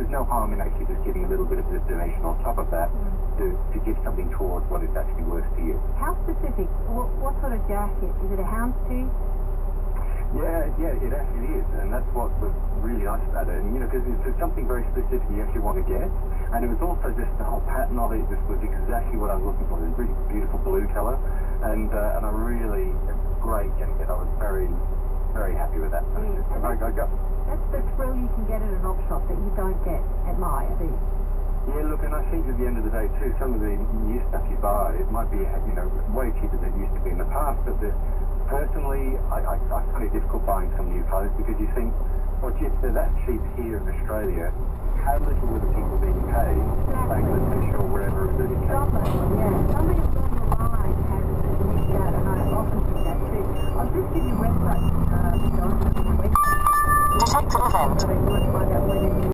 there's no harm in actually just giving a little bit of a donation on top of that to give something towards what it's actually worth to you. How specific? What sort of jacket? Is it a houndstooth? Yeah, it actually is, and that's what was really nice about it. And because it's something very specific you actually want to get, and it was also just the whole pattern of it. This was exactly what I was looking for. It was a really beautiful blue colour, and I really great jacket. I was very, very happy with that. That's the thrill you can get at an op shop that you don't get at Maya, do you? Yeah, look, and I think at the end of the day too, some of the new stuff you buy, it might be way cheaper than it used to be in the past, but personally, I find it difficult buying some new clothes because you think, well, gee, if they're that cheap here in Australia, how little were the people being paid Bangladesh or wherever it is in Canada? Yeah, somebody along the line has reached out, and I often do that too. I'll just give you a website, John, Detected event. so that you want to find out when